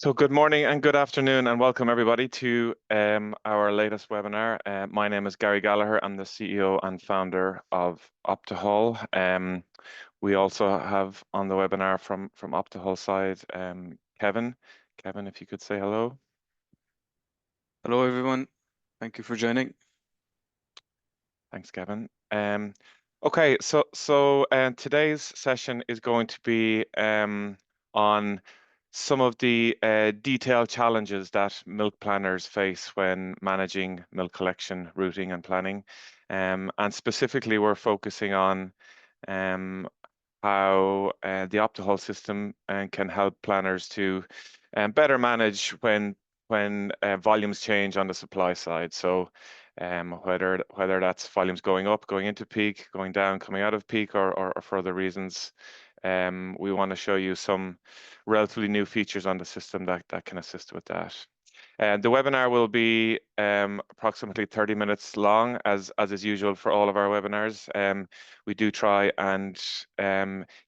So good morning and good afternoon and welcome everybody to our latest webinar. My name is Gary Gallagher. I'm the CEO and founder of OptaHaul. We also have on the webinar from OptaHaul side, Kevin. Kevin, if you could say hello. Hello, everyone. Thank you for joining. Thanks, Kevin. Okay, so today's session is going to be on some of the detailed challenges that milk planners face when managing milk collection, routing, and planning. And specifically, we're focusing on how the OptaHaul system can help planners to better manage when volumes change on the supply side. So whether that's volumes going up, going into peak, going down, coming out of peak, or for other reasons, we want to show you some relatively new features on the system that can assist with that. The webinar will be approximately 30 minutes long, as is usual for all of our webinars. We do try and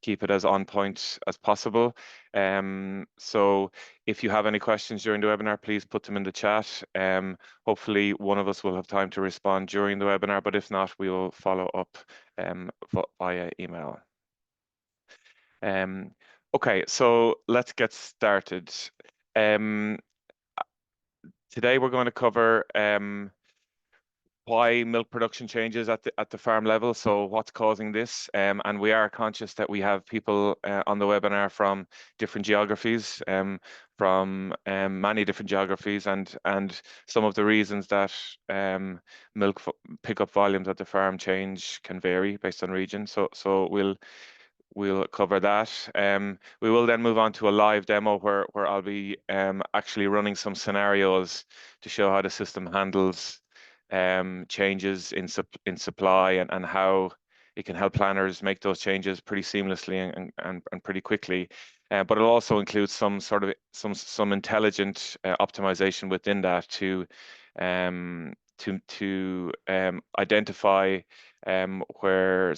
keep it as on point as possible. So if you have any questions during the webinar, please put them in the chat. Hopefully one of us will have time to respond during the webinar, but if not, we will follow up via email. Okay, so let's get started. Today we're going to cover why milk production changes at the farm level, so what's causing this, and we are conscious that we have people on the webinar from different geographies, from many different geographies, and some of the reasons that milk pickup volumes at the farm change can vary based on region. So we'll cover that. We will then move on to a live demo where I'll be actually running some scenarios to show how the system handles changes in supply and how it can help planners make those changes pretty seamlessly and pretty quickly. But it'll also include some sort of some intelligent optimization within that to identify where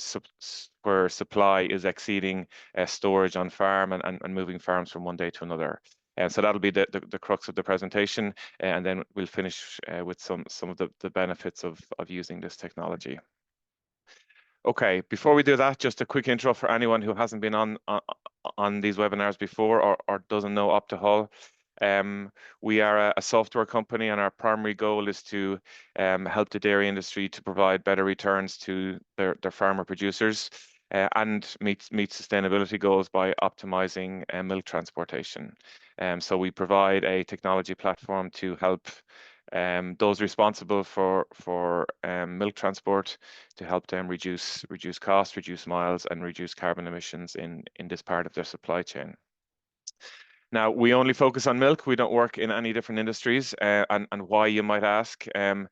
supply is exceeding storage on farm and moving farms from one day to another. And so that'll be the crux of the presentation, and then we'll finish with some of the benefits of using this technology. Okay, before we do that, just a quick intro for anyone who hasn't been on these webinars before or doesn't know OptaHaul. We are a software company, and our primary goal is to help the dairy industry to provide better returns to their farmer producers and meet sustainability goals by optimizing milk transportation. So we provide a technology platform to help those responsible for milk transport to help them reduce costs, reduce miles, and reduce carbon emissions in this part of their supply chain. Now, we only focus on milk. We don't work in any different industries, and why, you might ask. And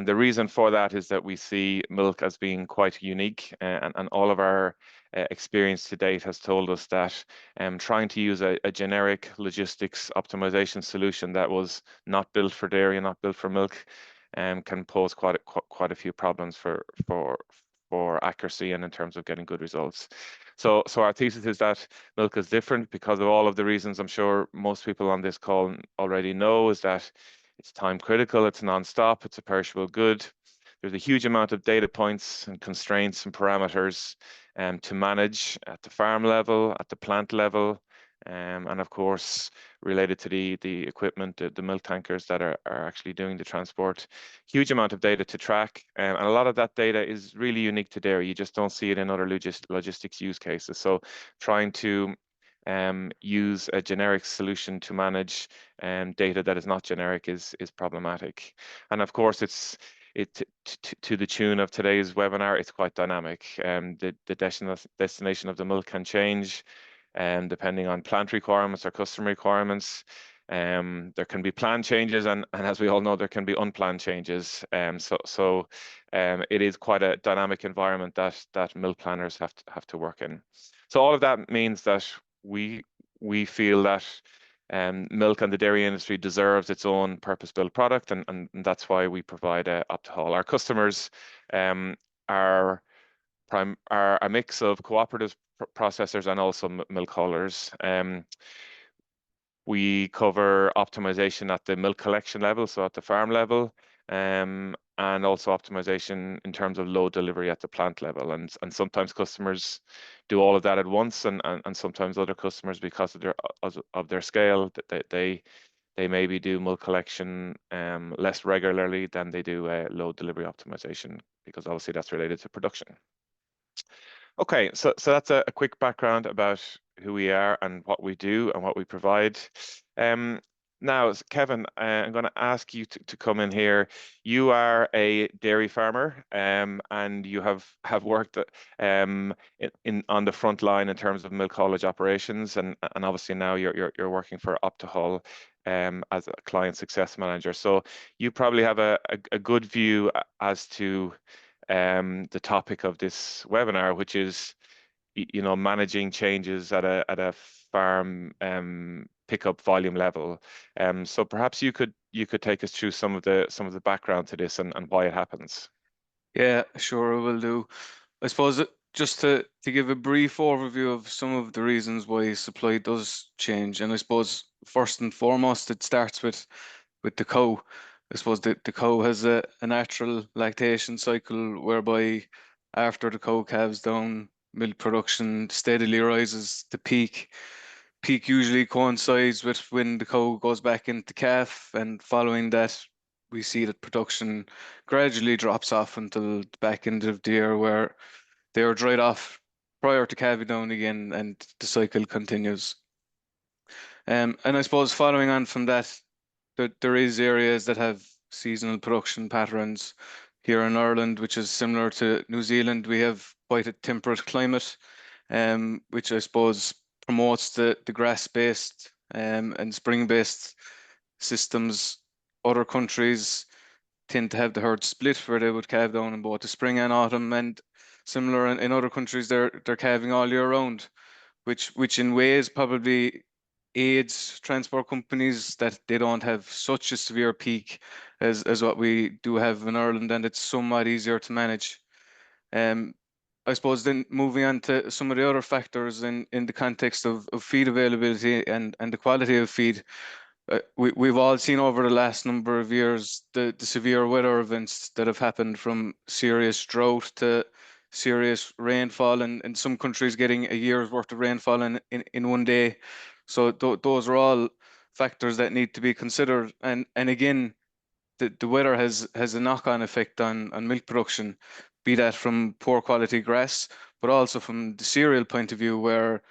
the reason for that is that we see milk as being quite unique, and all of our experience to date has told us that trying to use a generic logistics optimization solution that was not built for dairy and not built for milk can pose quite a few problems for accuracy and in terms of getting good results. So our thesis is that milk is different because of all of the reasons I'm sure most people on this call already know, is that it's time critical, it's non-stop, it's a perishable good. There's a huge amount of data points and constraints and parameters to manage at the farm level, at the plant level, and of course, related to the equipment, the milk tankers that are actually doing the transport. Huge amount of data to track, and a lot of that data is really unique to dairy. You just don't see it in other logistics use cases. So trying to use a generic solution to manage data that is not generic is problematic. And of course, to the tune of today's webinar, it's quite dynamic. The destination of the milk can change depending on plant requirements or customer requirements. There can be planned changes, and as we all know, there can be unplanned changes. So it is quite a dynamic environment that milk planners have to work in. So all of that means that we feel that milk and the dairy industry deserves its own purpose-built product, and that's why we provide OptaHaul. Our customers are a mix of cooperative processors and also milk haulers. We cover optimization at the milk collection level, so at the farm level, and also optimization in terms of load delivery at the plant level. And sometimes customers do all of that at once, and sometimes other customers, because of their scale, that they maybe do milk collection less regularly than they do load delivery optimization, because obviously that's related to production. Okay, so that's a quick background about who we are and what we do and what we provide. Now, Kevin, I'm going to ask you to come in here. You are a dairy farmer, and you have worked on the front line in terms of milk haulage operations, and obviously now you're working for OptaHaul as a client success manager. So you probably have a good view as to the topic of this webinar, which is, managing changes at a farm pickup volume level. So perhaps you could take us through some of the background to this and why it happens. Yeah, sure, I will do. I suppose just to give a brief overview of some of the reasons why supply does change, and I suppose first and foremost it starts with the cow. I suppose the cow has a natural lactation cycle whereby after the cow calves down, milk production steadily rises. The peak usually coincides with when the cow goes back into calf, and following that, we see that production gradually drops off until the back end of the year, where they are dried off prior to calving down again, and the cycle continues. And I suppose following on from that, there is areas that have seasonal production patterns. Here in Ireland, which is similar to New Zealand, we have quite a temperate climate, which I suppose promotes the grass-based and spring-based systems. Other countries tend to have the herd split, where they would calve down in both the spring and autumn, and similar in other countries they're calving all year round, which in ways probably aids transport companies that they don't have such a severe peak as what we do have in Ireland, and it's somewhat easier to manage. Um, I suppose then moving on to some of the other factors in the context of feed availability and the quality of feed. We've all seen over the last number of years the severe weather events that have happened, from serious drought to serious rainfall, and in some countries getting a year's worth of rainfall in one day. So those are all factors that need to be considered. And again, the weather has a knock-on effect on milk production, be that from poor quality grass, but also from the cereal point of view, where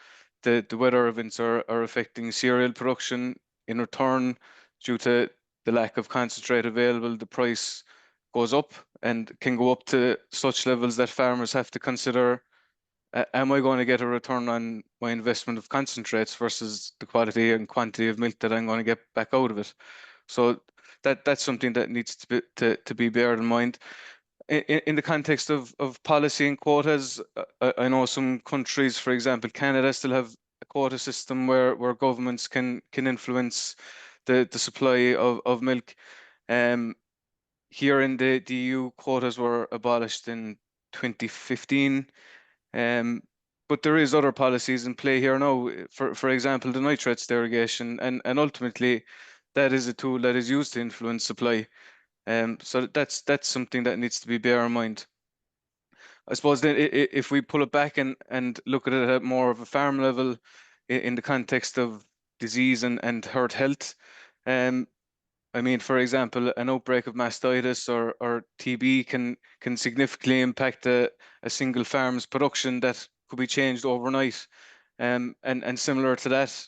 the weather events are affecting cereal production. In return, due to the lack of concentrate available, the price goes up and can go up to such levels that farmers have to consider, am I going to get a return on my investment of concentrates versus the quality and quantity of milk that I'm going to get back out of it? So that's something that needs to be bared in mind. In the context of policy and quotas, I know some countries, for example, Canada, still have a quota system where governments can influence the supply of milk. Here in the EU, quotas were abolished in 2015. But there is other policies in play here now. For example, the nitrates derogation, and ultimately that is a tool that is used to influence supply. So that's something that needs to be bear in mind. I suppose then if we pull it back and look at it at more of a farm level, in the context of disease and herd health, I mean, for example, an outbreak of mastitis or TB can significantly impact a single farm's production that could be changed overnight. And similar to that,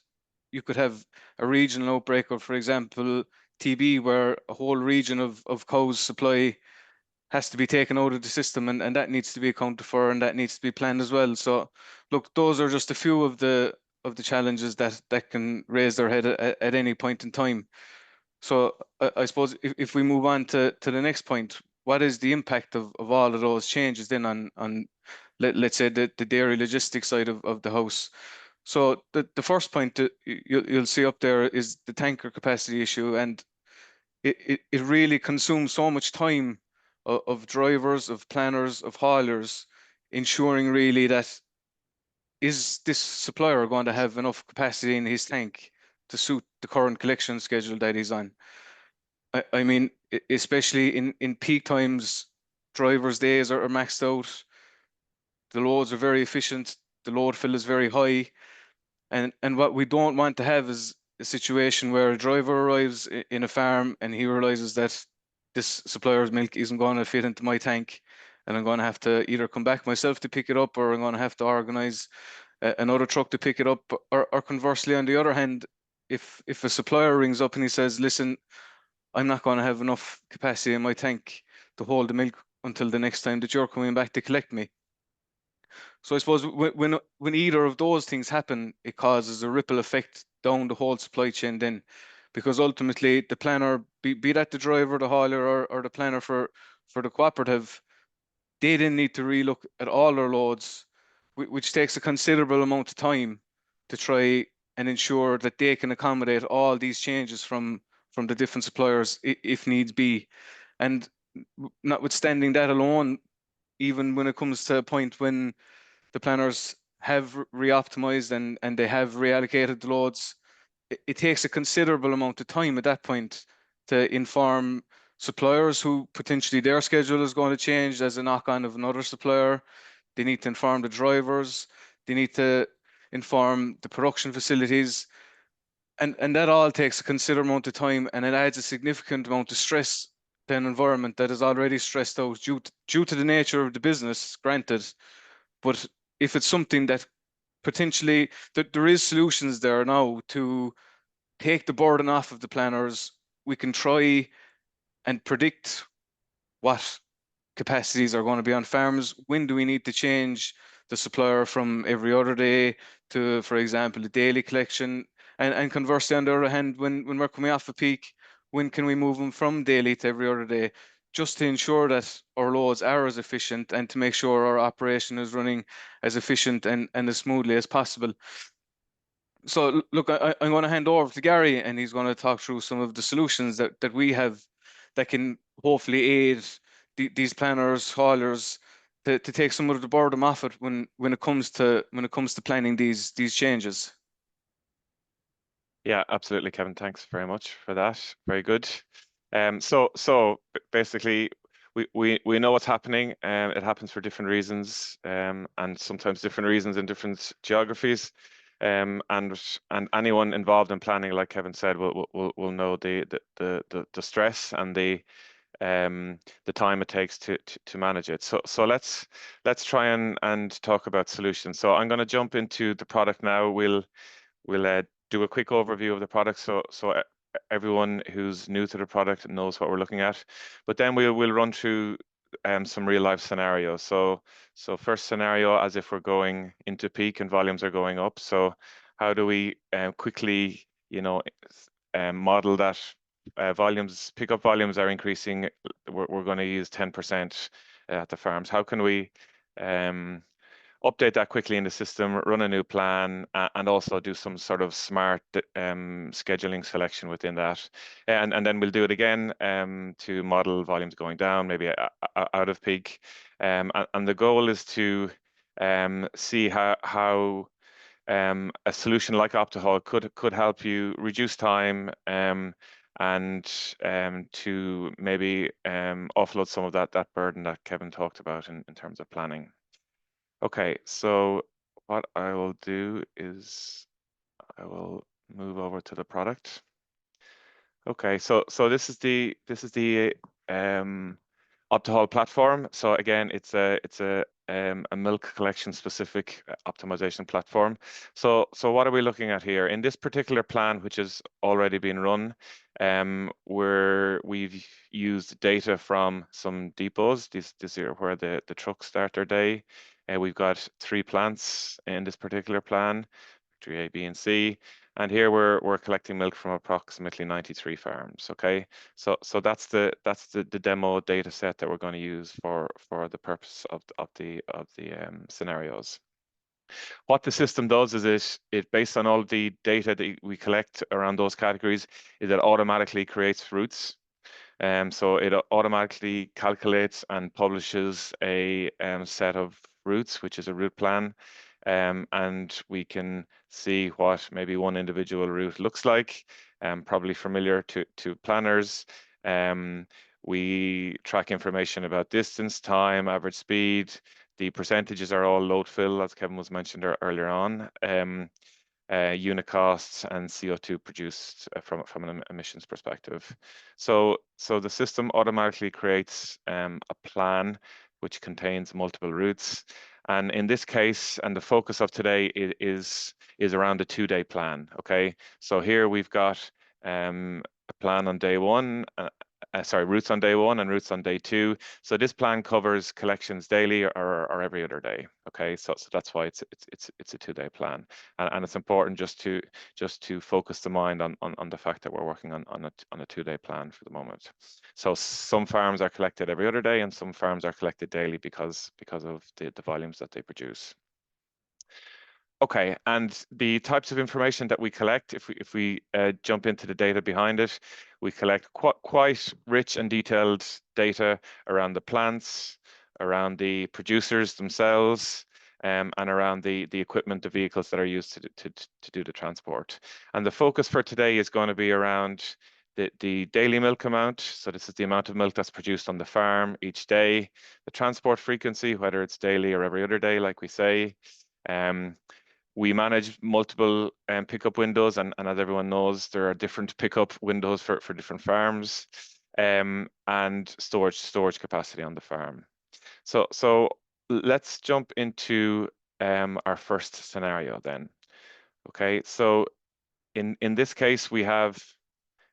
you could have a regional outbreak of, for example, TB, where a whole region of cows' supply has to be taken out of the system, and that needs to be accounted for, and that needs to be planned as well. So look, those are just a few of the challenges that can raise their head at any point in time. So I suppose if we move on to the next point, what is the impact of all of those changes then on let's say the dairy logistics side of the house? So the first point that you'll see up there is the tanker capacity issue, and it really consumes so much time of drivers, of planners, of haulers, ensuring really that, is this supplier going to have enough capacity in his tank to suit the current collection schedule that he's on. I mean, especially in peak times, drivers' days are maxed out. The loads are very efficient. The load fill is very high. And what we don't want to have is a situation where a driver arrives in a farm and he realizes that this supplier's milk isn't going to fit into my tank, and I'm going to have to either come back myself to pick it up, or I'm going to have to organize another truck to pick it up. Or conversely, on the other hand, if a supplier rings up and he says, "Listen, I'm not going to have enough capacity in my tank to hold the milk until the next time that you're coming back to collect me." So I suppose when either of those things happen, it causes a ripple effect down the whole supply chain then, because ultimately the planner, be that the driver, the hauler, or the planner for the cooperative, they then need to relook at all their loads, which takes a considerable amount of time to try and ensure that they can accommodate all these changes from the different suppliers if needs be. And notwithstanding that alone, even when it comes to a point when the planners have re-optimized and they have reallocated the loads, it takes a considerable amount of time at that point to inform suppliers who potentially their schedule is going to change as a knock-on of another supplier. They need to inform the drivers. They need to inform the production facilities. And that all takes a considerable amount of time, and it adds a significant amount of stress to an environment that is already stressed out due to the nature of the business, granted. But if it's something that potentially that there is solutions there now to take the burden off of the planners, we can try and predict what capacities are going to be on farms. When do we need to change the supplier from every other day to, for example, a daily collection? And conversely, on the other hand, when we're coming off a peak, when can we move them from daily to every other day? Just to ensure that our loads are as efficient and to make sure our operation is running as efficient and as smoothly as possible. So look, I'm going to hand over to Gary, and he's going to talk through some of the solutions that we have that can hopefully aid these planners, haulers, to take some of the burden off it when it comes to planning these changes. Yeah, absolutely, Kevin. Thanks very much for that. Very good. Basically, we know what's happening. It happens for different reasons, and sometimes different reasons in different geographies. And anyone involved in planning, like Kevin said, will know the stress and the time it takes to manage it. So let's try and talk about solutions. So I'm going to jump into the product now. We'll do a quick overview of the product so everyone who's new to the product knows what we're looking at. But then we'll run through some real life scenarios. So first scenario, as if we're going into peak and volumes are going up. So how do we quickly, model that pickup volumes are increasing? We're going to use 10% at the farms. How can we update that quickly in the system, run a new plan, and also do some sort of smart scheduling selection within that. And then we'll do it again to model volumes going down, maybe out of peak. And the goal is to see how a solution like OptaHaul could help you reduce time and to maybe offload some of that burden that Kevin talked about in terms of planning. Okay, so what I will do is I will move over to the product. Okay, so this is the OptaHaul platform. So again, it's a milk collection specific optimization platform. So what are we looking at here in this particular plan, which has already been run? We've used data from some depots. These are where the trucks start their day. We've got 3 plants in this particular plan, factory A, B, and C. And here we're collecting milk from approximately 93 farms. Okay, so that's the demo data set that we're going to use for the purpose of the scenarios. What the system does is it based on all the data that we collect around those categories, is it automatically creates routes. So it automatically calculates and publishes a set of routes, which is a route plan. and we can see what maybe one individual route looks like, probably familiar to planners. We track information about distance, time, average speed. The percentages are all load fill, as Kevin was mentioned earlier on. Unit costs and CO2 produced from an emissions perspective. So the system automatically creates a plan which contains multiple routes. And in this case, and the focus of today is around a 2-day plan. Okay, so here we've got a plan on day one, routes on day one and routes on day two. So this plan covers collections daily or every other day. Okay, so that's why it's a 2-day plan, and it's important just to focus the mind on the fact that we're working on a 2-day plan for the moment. So some farms are collected every other day, and some farms are collected daily because of the volumes that they produce. Okay, and the types of information that we collect, if we jump into the data behind it, we collect quite rich and detailed data around the plants, around the producers themselves, and around the equipment, the vehicles that are used to do the transport. And the focus for today is going to be around the daily milk amount. So this is the amount of milk that's produced on the farm each day, the transport frequency, whether it's daily or every other day, like we say. We manage multiple pickup windows, and as everyone knows, there are different pickup windows for different farms, and storage capacity on the farm. So let's jump into our first scenario then. Okay, so in this case, we have,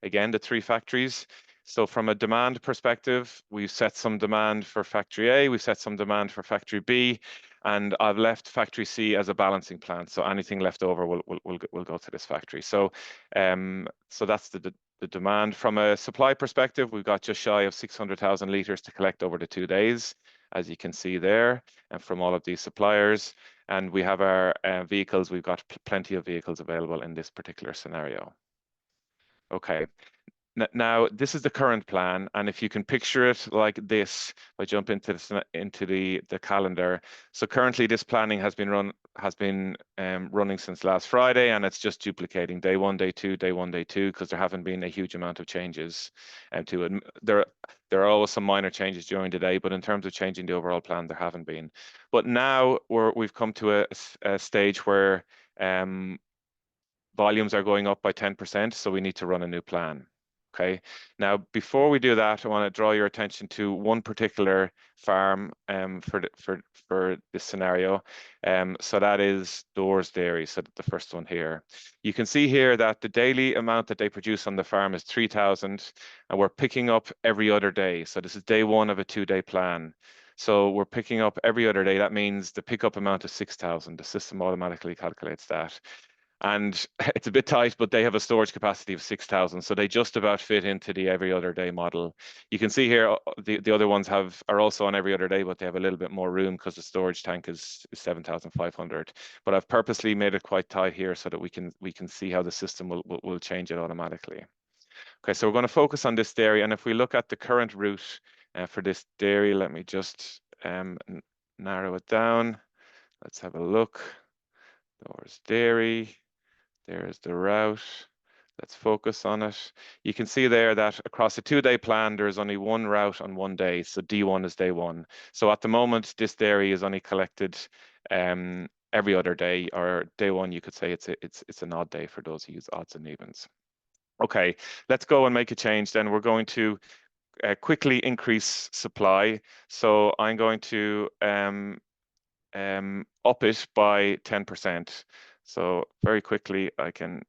again, the 3 factories. So from a demand perspective, we've set some demand for factory A, we've set some demand for factory B, and I've left factory C as a balancing plant. So anything left over will go to this factory. So so that's the demand. From a supply perspective, we've got just shy of 600,000 litres to collect over the 2 days, as you can see there, and from all of these suppliers. And we have our vehicles, we've got plenty of vehicles available in this particular scenario. Okay, now this is the current plan, and if you can picture it like this, if I jump into the calendar. So currently, this planning has been running since last Friday, and it's just duplicating day one, day two, day one, day two, because there haven't been a huge amount of changes to it. There are always some minor changes during the day, but in terms of changing the overall plan, there haven't been. But now we've come to a stage where volumes are going up by 10%, so we need to run a new plan. Okay. Now, before we do that, I want to draw your attention to one particular farm for this scenario. So that is Doors Dairy, so the first one here. You can see here that the daily amount that they produce on the farm is 3,000, and we're picking up every other day. So this is day one of a 2-day plan. So we're picking up every other day. That means the pickup amount is 6,000. The system automatically calculates that. And it's a bit tight, but they have a storage capacity of 6,000, so they just about fit into the every other day model. You can see here the other ones are also on every other day, but they have a little bit more room because the storage tank is 7,500. But I've purposely made it quite tight here so that we can see how the system will change it automatically. Okay, so we're going to focus on this dairy, and if we look at the current route for this dairy, let me just narrow it down. Let's have a look. Doors Dairy. There's the route. Let's focus on it. You can see there that across a 2-day plan, there's only one route on 1 day. So D1 is day one. So at the moment, this dairy is only collected every other day, or day one, you could say it's an odd day for those who use odds and evens. Okay, let's go and make a change then. We're going to quickly increase supply. So I'm going to up it by 10%. So very quickly, I can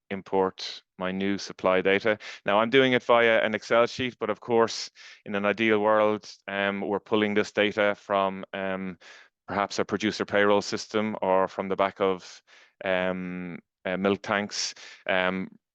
import my new supply data. Now I'm doing it via an Excel sheet, but of course, in an ideal world, we're pulling this data from perhaps a producer payroll system or from the back of milk tanks.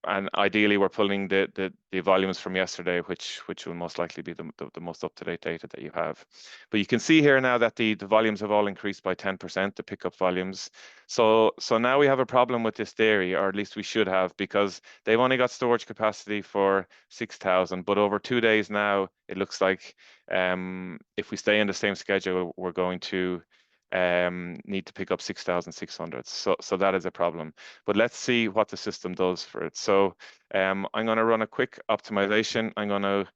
And ideally, we're pulling the volumes from yesterday, which will most likely be the most up-to-date data that you have. But you can see here now that the volumes have all increased by 10%, the pickup volumes. So now we have a problem with this dairy, or at least we should have, because they've only got storage capacity for 6,000. But over 2 days now, it looks like if we stay in the same schedule, we're going to need to pick up 6,600. So that is a problem. But let's see what the system does for it. So I'm going to run a quick optimization. I'm going to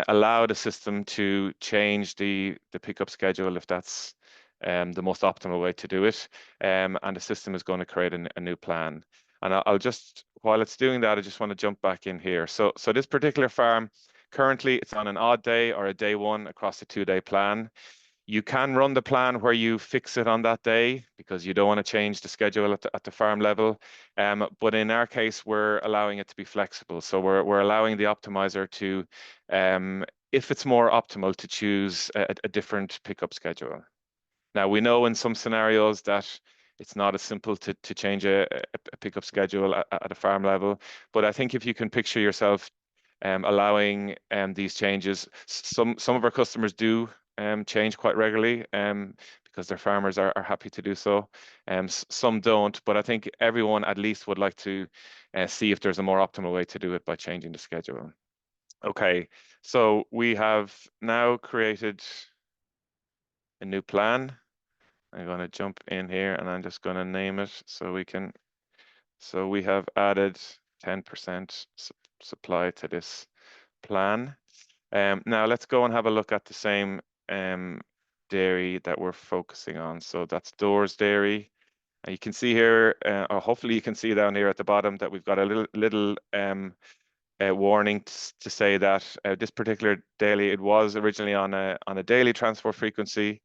allow the system to change the pickup schedule if that's the most optimal way to do it. And the system is going to create a new plan. And I'll just, while it's doing that, I just want to jump back in here. So this particular farm, currently it's on an odd day or a day one across a 2-day plan. You can run the plan where you fix it on that day because you don't want to change the schedule at the farm level. But in our case, we're allowing it to be flexible. So we're allowing the optimizer to, if it's more optimal, to choose a different pickup schedule. Now, we know in some scenarios that it's not as simple to change a pickup schedule at a farm level. But I think if you can picture yourself allowing these changes, some of our customers do change quite regularly because their farmers are happy to do so. Some don't, but I think everyone at least would like to see if there's a more optimal way to do it by changing the schedule. Okay, so we have now created a new plan. I'm going to jump in here and I'm just going to name it so we can. So we have added 10% supply to this plan. Now let's go and have a look at the same dairy that we're focusing on. So that's Doors Dairy. And you can see here, or hopefully you can see down here at the bottom that we've got a little warning to say that this particular daily, it was originally on a daily transport frequency.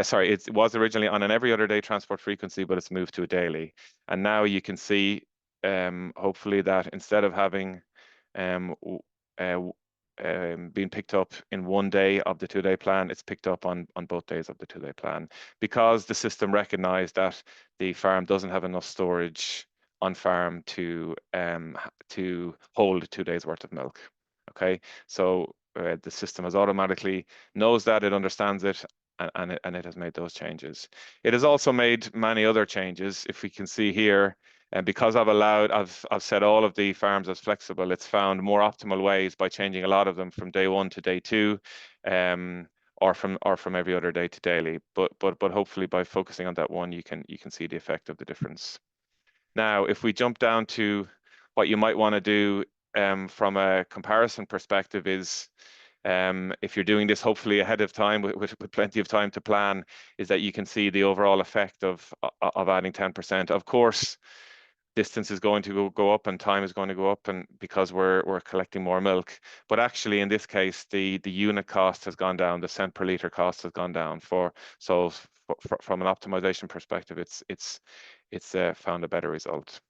Sorry, it was originally on an every other day transport frequency, but it's moved to a daily. And now you can see, hopefully, that instead of having being picked up in one day of the 2-day plan, it's picked up on both days of the 2-day plan because the system recognized that the farm doesn't have enough storage on farm to hold 2 days worth of milk. Okay, so the system has automatically knows that, it understands it, and it has made those changes. It has also made many other changes. If we can see here, and because I've set all of the farms as flexible, it's found more optimal ways by changing a lot of them from day one to day two, or from every other day to daily. But hopefully by focusing on that one, you can see the effect of the difference. Now, if we jump down to what you might want to do from a comparison perspective is, if you're doing this hopefully ahead of time with plenty of time to plan, is that you can see the overall effect of adding 10%. Of course, distance is going to go up and time is going to go up, and because we're collecting more milk. But actually, in this case, the unit cost has gone down, the cent per liter cost has gone down. From an optimization perspective, it's found a better result.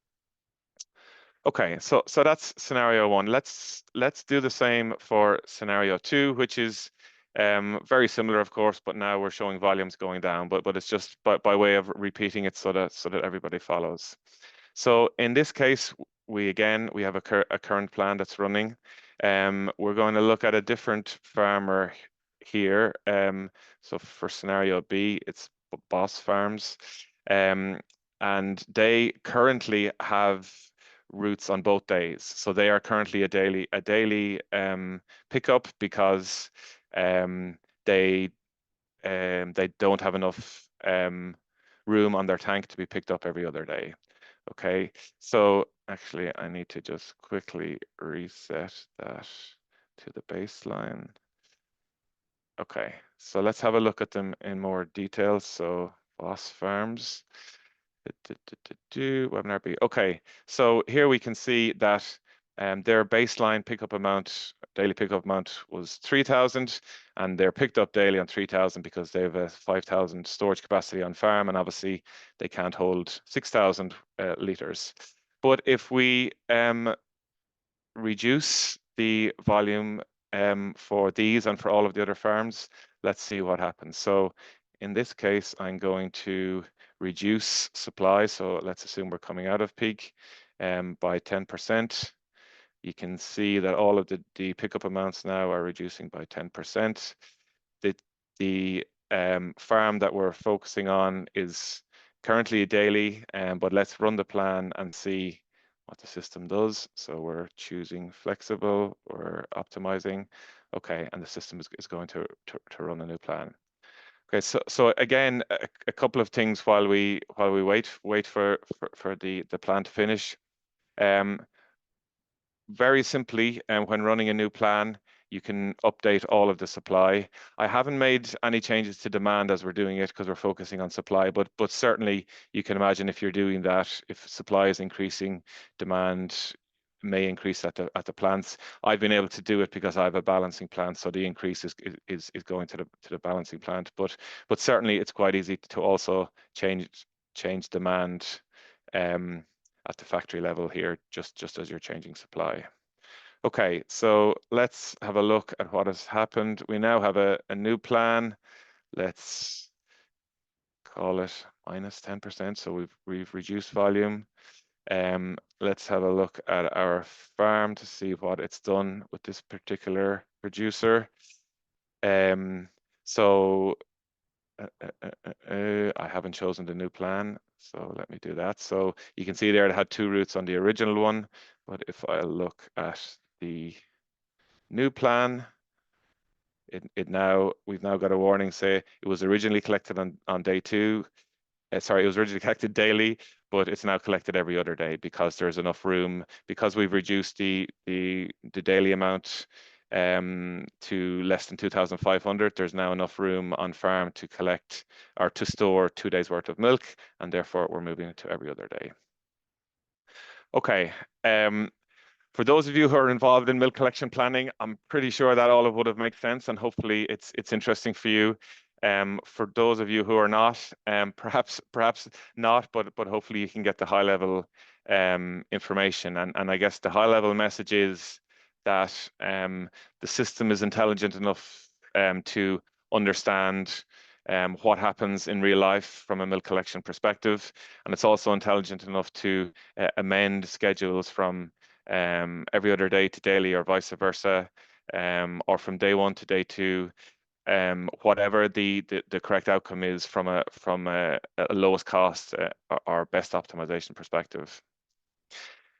Okay, so that's scenario one. Let's do the same for scenario two, which is very similar, of course, but now we're showing volumes going down, but it's just by way of repeating it so that everybody follows. So in this case, we have a current plan that's running. We're going to look at a different farmer here. So for scenario B, it's Boss Farms, and they currently have routes on both days. So they are currently a daily pickup because they don't have enough room on their tank to be picked up every other day. Okay, so actually I need to just quickly reset that to the baseline. Okay, so let's have a look at them in more detail. So Boss Farms, webinar B. Okay, so here we can see that their baseline pickup amount, daily pickup amount was 3,000, and they're picked up daily on 3,000 because they have a 5,000 storage capacity on farm, and obviously they can't hold 6,000 liters. But if we reduce the volume for these and for all of the other farms, let's see what happens. So in this case, I'm going to reduce supply. So let's assume we're coming out of peak by 10%. You can see that all of the pickup amounts now are reducing by 10%. The farm that we're focusing on is currently a daily, but let's run the plan and see what the system does. So we're choosing flexible, we're optimizing. Okay, and the system is going to run a new plan. Okay, so again, a couple of things while we wait for the plan to finish. Very simply, when running a new plan, you can update all of the supply. I haven't made any changes to demand as we're doing it because we're focusing on supply, but certainly you can imagine if you're doing that, if supply is increasing, demand may increase at the plants. I've been able to do it because I have a balancing plant, so the increase is going to the balancing plant. But certainly it's quite easy to also change demand at the factory level here, just as you're changing supply. Okay, so let's have a look at what has happened. We now have a new plan. Let's call it minus 10%. So we've reduced volume. Let's have a look at our farm to see what it's done with this particular producer. So I haven't chosen the new plan, so let me do that. So you can see there it had 2 routes on the original one, but if I look at the new plan, we've now got a warning say it was originally collected on day 2. Sorry, it was originally collected daily, but it's now collected every other day because there's enough room, because we've reduced the daily amount to less than 2,500. There's now enough room on farm to collect or to store 2 days worth of milk, and therefore we're moving it to every other day. Okay. For those of you who are involved in milk collection planning, I'm pretty sure that all of would have made sense, and hopefully it's interesting for you. For those of you who are not, perhaps not, but hopefully you can get the high level information. And I guess the high level message is that the system is intelligent enough to understand what happens in real life from a milk collection perspective, and it's also intelligent enough to amend schedules from every other day to daily or vice versa, or from day 1 to day 2, whatever the correct outcome is from a lowest cost or best optimization perspective.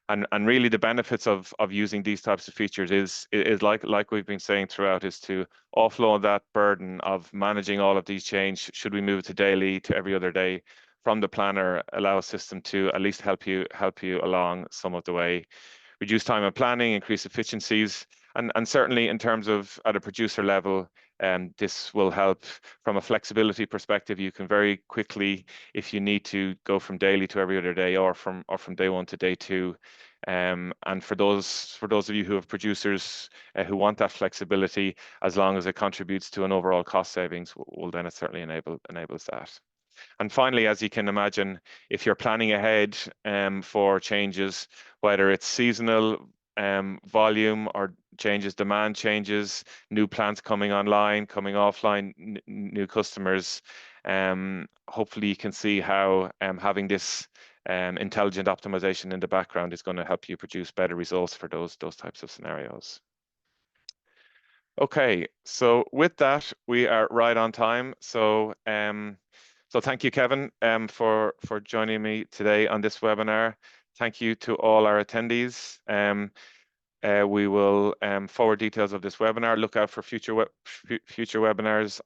And really the benefits of using these types of features is like we've been saying throughout, is to offload that burden of managing all of these changes. Should we move it to daily, to every other day, from the planner, allow a system to at least help you along some of the way, reduce time of planning, increase efficiencies, and certainly in terms of at a producer level, this will help from a flexibility perspective. You can very quickly, if you need to, go from daily to every other day, or from day 1 to day 2. And for those of you who have producers who want that flexibility, as long as it contributes to an overall cost savings, well, then it certainly enables that. And finally, as you can imagine, if you're planning ahead for changes, whether it's seasonal volume or changes, demand changes, new plants coming online, coming offline, new customers, hopefully you can see how having this intelligent optimization in the background is going to help you produce better results for those types of scenarios. Okay, so with that, we are right on time. So so thank you, Kevin, for joining me today on this webinar. Thank you to all our attendees. We will forward details of this webinar. Look out for future webinars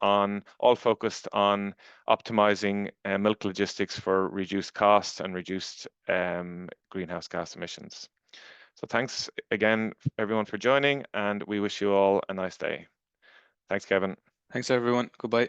all focused on optimizing milk logistics for reduced costs and reduced greenhouse gas emissions. So thanks again, everyone, for joining, and we wish you all a nice day. Thanks, Kevin. Thanks, everyone. Goodbye.